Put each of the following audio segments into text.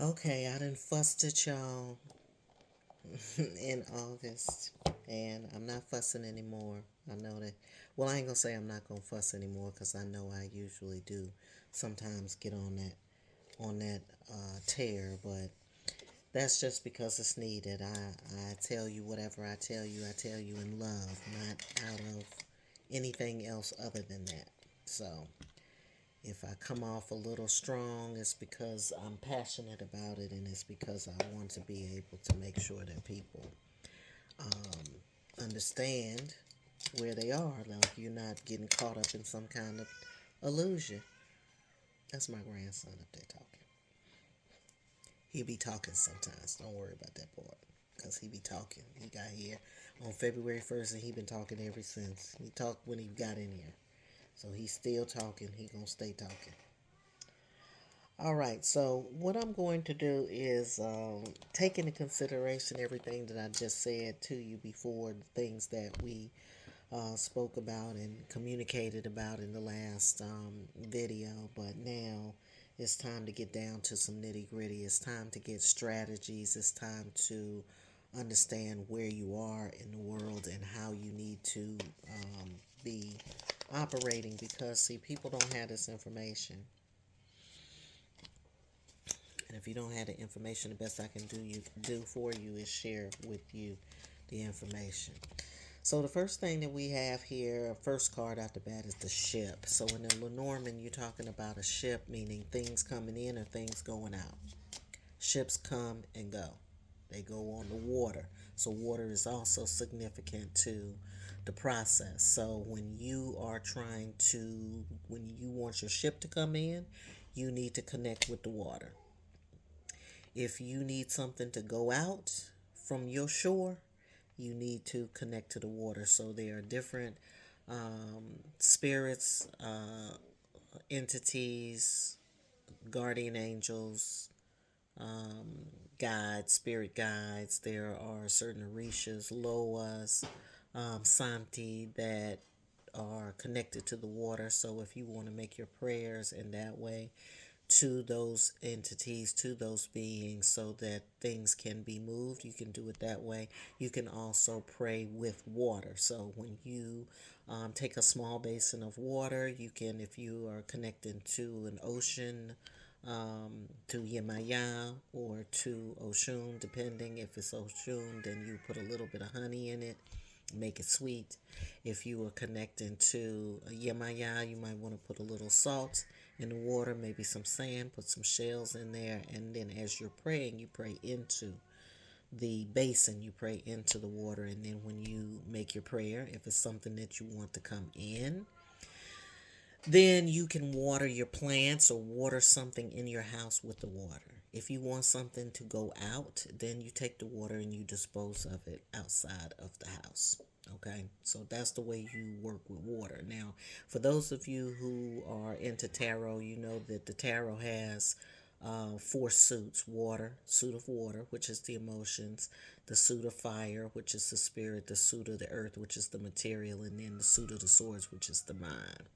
Okay, I done fussed at y'all in August, and I'm not fussing anymore. I know that. Well, I ain't gonna say I'm not gonna fuss anymore because I know I usually do. Sometimes get on that tear, but that's just because it's needed. I tell you whatever I tell you. I tell you in love, not out of anything else other than that. So if I come off a little strong, it's because I'm passionate about it, and it's because I want to be able to make sure that people understand where they are. Like you're not getting caught up in some kind of illusion. That's my grandson up there talking. He be talking sometimes. Don't worry about that part. Because he be talking. He got here on February 1st and he been talking ever since. He talked when he got in here. So he's still talking. He gonna stay talking. All right, so what I'm going to do is take into consideration everything that I just said to you before, the things that we spoke about and communicated about in the last video. But now it's time to get down to some nitty gritty. It's time to get strategies. It's time to understand where you are in the world and how you need to be operating because, see, people don't have this information. And if you don't have the information, the best I can do for you is share with you the information. So the first thing that we have here, first card out the bat, is the ship. So in the Lenormand, you're talking about a ship, meaning things coming in or things going out. Ships come and go. They go on the water. So water is also significant to the process. So when you want your ship to come in, you need to connect with the water. If you need something to go out from your shore, you need to connect to the water. So there are different spirits, entities, guardian angels, guides, spirit guides. There are certain Orishas, Loas, Santi that are connected to the water. So if you want to make your prayers in that way, to those entities, to those beings, so that things can be moved. You can do it that way. You can also pray with water. So when you take a small basin of water, you can, if you are connected to an ocean, to Yemaya or to Oshun, depending. If it's Oshun, then you put a little bit of honey in it, make it sweet. If you are connecting to Yemaya, you might want to put a little salt in the water, maybe some sand, put some shells in there, and then as you're praying, you pray into the basin, you pray into the water, and then when you make your prayer, if it's something that you want to come in, then you can water your plants or water something in your house with the water. If you want something to go out, then you take the water and you dispose of it outside of the house. Okay, so that's the way you work with water. Now, for those of you who are into tarot, you know that the tarot has four suits: water, suit of water, which is the emotions, the suit of fire, which is the spirit, the suit of the earth, which is the material, and then the suit of the swords, which is the mind.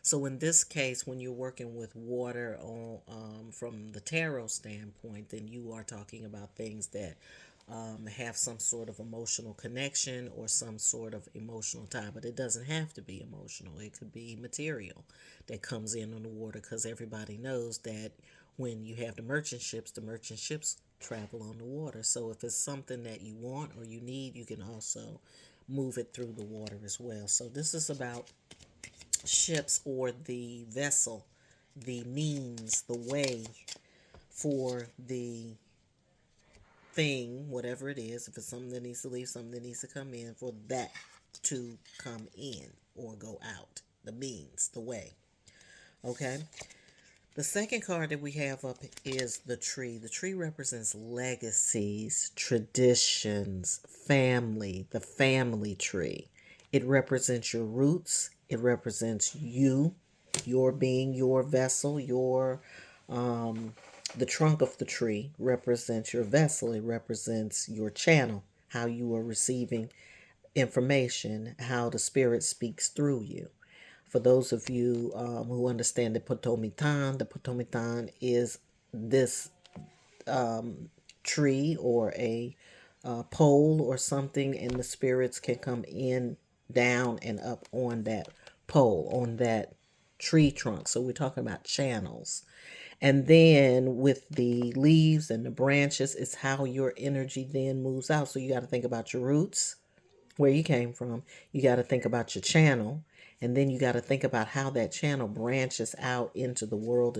So in this case, when you're working with water on from the tarot standpoint, then you are talking about things that have some sort of emotional connection or some sort of emotional tie. But it doesn't have to be emotional. It could be material that comes in on the water because everybody knows that when you have the merchant ships travel on the water. So if it's something that you want or you need, you can also move it through the water as well. So this is about ships or the vessel, the means, the way for the thing, whatever it is, if it's something that needs to leave, something that needs to come in, for that to come in or go out. The means, the way. Okay? The second card that we have up is the tree. The tree represents legacies, traditions, family, the family tree. It represents your roots. It represents you, your being, your vessel, your the trunk of the tree represents your vessel. It represents your channel, how you are receiving information, how the spirit speaks through you. For those of you who understand the Potomitan is this. tree or a pole or something, and the spirits can come in, down, and up on that pole, on that tree trunk. So we're talking about channels. And then with the leaves and the branches, it's how your energy then moves out. So you got to think about your roots, where you came from. You got to think about your channel. And then you got to think about how that channel branches out into the world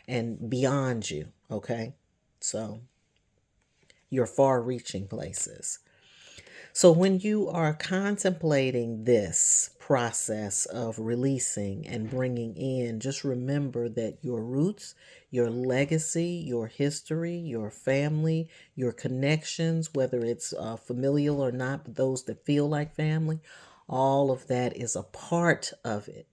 and beyond you. Okay. So your far reaching places. So when you are contemplating this process of releasing and bringing in, just remember that your roots, your legacy, your history, your family, your connections, whether it's familial or not, but those that feel like family, all of that is a part of it.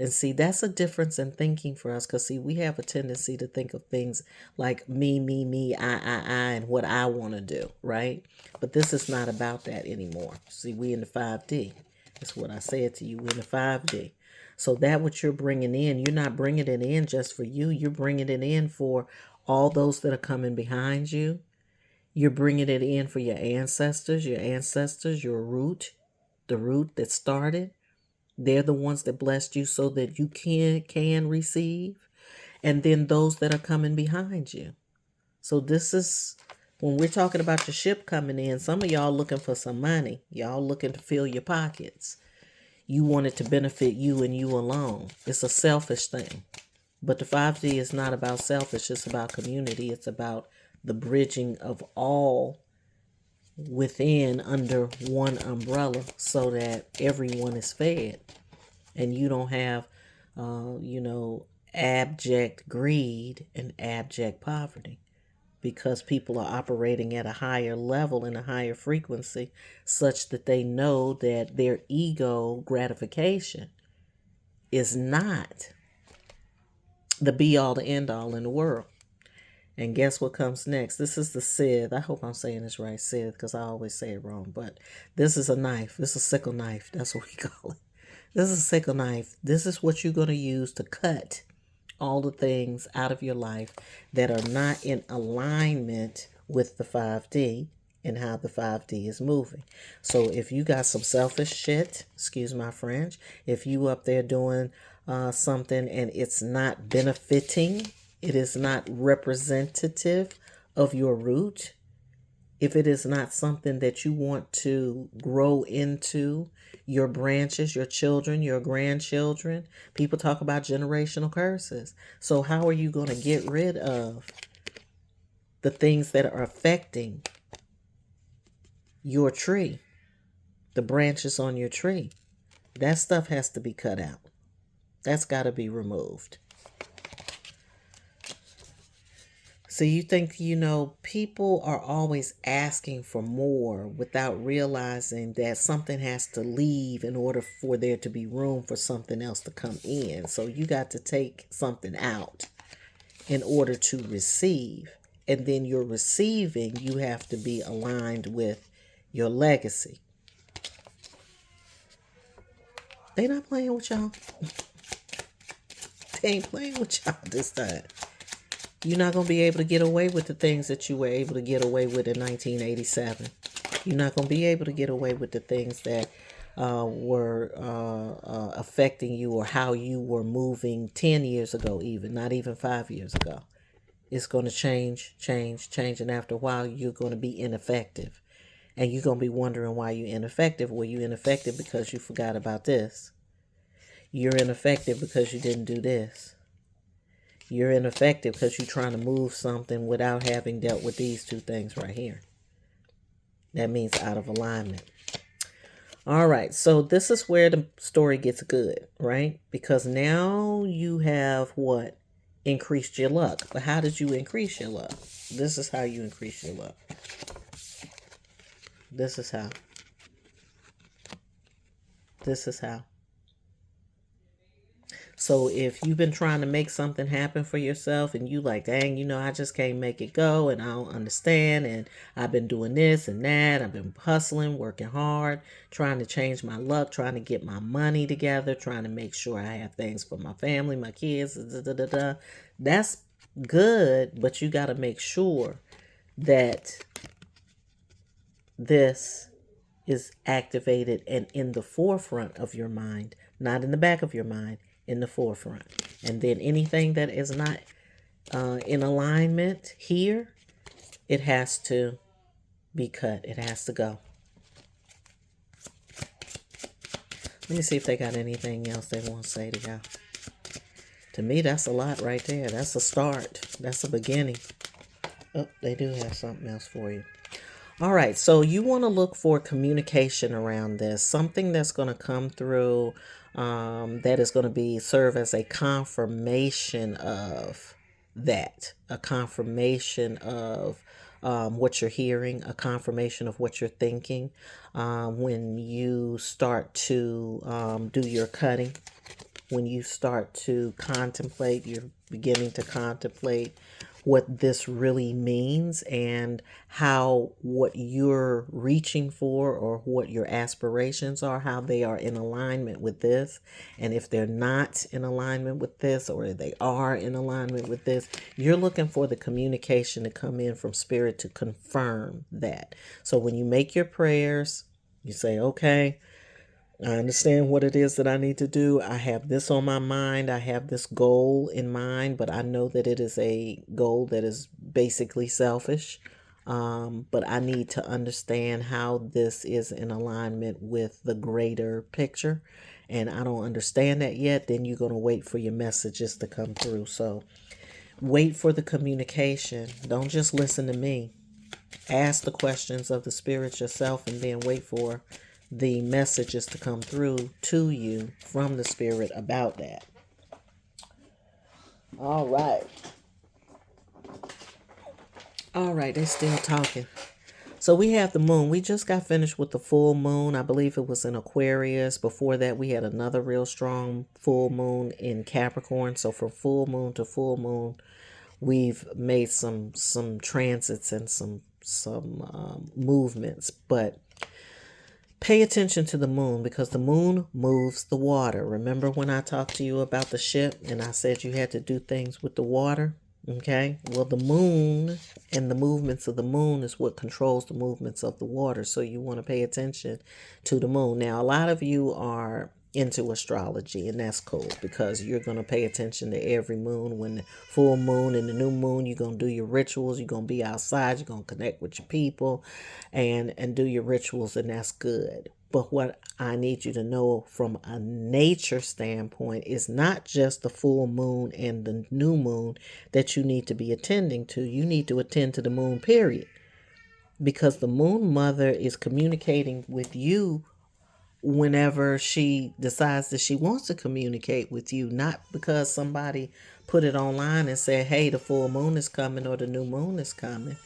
And see, that's a difference in thinking for us, because see, we have a tendency to think of things like me, I, and what I want to do, right? But this is not about that anymore. See, we in the 5D. That's what I said to you. We're in the 5D. So that what you're bringing in, you're not bringing it in just for you. You're bringing it in for all those that are coming behind you. You're bringing it in for your ancestors, your root, the root that started. They're the ones that blessed you so that you can receive. And then those that are coming behind you. So this is when we're talking about your ship coming in, some of y'all looking for some money. Y'all looking to fill your pockets. You want it to benefit you and you alone. It's a selfish thing. But the 5D is not about selfish. It's about community. It's about the bridging of all within under one umbrella so that everyone is fed and you don't have abject greed and abject poverty, because people are operating at a higher level and a higher frequency such that they know that their ego gratification is not the be all the end all in the world. And guess what comes next? This is the scythe. I hope I'm saying this right, scythe, because I always say it wrong. But this is a knife. This is a sickle knife. That's what we call it. This is a sickle knife. This is what you're going to use to cut all the things out of your life that are not in alignment with the 5D and how the 5D is moving. So if you got some selfish shit, excuse my French, if you up there doing something and it's not benefiting, it is not representative of your root, if it is not something that you want to grow into your branches, your children, your grandchildren, people talk about generational curses. So how are you going to get rid of the things that are affecting your tree, the branches on your tree? That stuff has to be cut out. That's got to be removed. So you think, people are always asking for more without realizing that something has to leave in order for there to be room for something else to come in. So you got to take something out in order to receive. And then your receiving, you have to be aligned with your legacy. They not playing with y'all. They ain't playing with y'all this time. You're not going to be able to get away with the things that you were able to get away with in 1987. You're not going to be able to get away with the things that were affecting you, or how you were moving 10 years ago, even, not even 5 years ago. It's going to change. And after a while, you're going to be ineffective. And you're going to be wondering why you're ineffective. Well, you're ineffective because you forgot about this. You're ineffective because you didn't do this. You're ineffective because you're trying to move something without having dealt with these two things right here. That means out of alignment. All right, so this is where the story gets good, right? Because now you have what? Increased your luck. But how did you increase your luck? This is how you increase your luck. This is how. So if you've been trying to make something happen for yourself and you like, dang, I just can't make it go and I don't understand, and I've been doing this and that, I've been hustling, working hard, trying to change my luck, trying to get my money together, trying to make sure I have things for my family, my kids, That's good, but you got to make sure that this is activated and in the forefront of your mind, not in the back of your mind, in the forefront. And then anything that is not in alignment here, it has to be cut. It has to go. Let me see if they got anything else they want to say to y'all. To me, that's a lot right there. That's a start. That's a beginning. Oh, they do have something else for you. All right, so you want to look for communication around this, something that's going to come through that is going to be serve as a confirmation of that, a confirmation of what you're hearing, a confirmation of what you're thinking. When you start to do your cutting, when you start to contemplate, you're beginning to contemplate what this really means and how what you're reaching for or what your aspirations are, how they are in alignment with this. And if they're not in alignment with this, or they are in alignment with this, you're looking for the communication to come in from spirit to confirm that. So when you make your prayers, you say, okay, I understand what it is that I need to do. I have this on my mind. I have this goal in mind, but I know that it is a goal that is basically selfish. But I need to understand how this is in alignment with the greater picture. And I don't understand that yet. Then you're going to wait for your messages to come through. So wait for the communication. Don't just listen to me. Ask the questions of the spirit yourself and then wait for the messages to come through to you from the spirit about that. All right. All right, they're still talking. So we have the moon. We just got finished with the full moon. I believe it was in Aquarius. Before that, we had another real strong full moon in Capricorn. So from full moon to full moon, we've made some transits and some movements. But pay attention to the moon, because the moon moves the water. Remember when I talked to you about the ship and I said you had to do things with the water? Okay. Well, the moon and the movements of the moon is what controls the movements of the water. So you want to pay attention to the moon. Now, a lot of you are into astrology, and that's cool, because you're going to pay attention to every moon. When the full moon and the new moon, you're going to do your rituals. You're going to be outside. You're going to connect with your people and do your rituals, and that's good. But what I need you to know from a nature standpoint is not just the full moon and the new moon that you need to be attending to. You need to attend to the moon, period. Because the moon mother is communicating with you whenever she decides that she wants to communicate with you, not because somebody put it online and said, hey, the full moon is coming or the new moon is coming.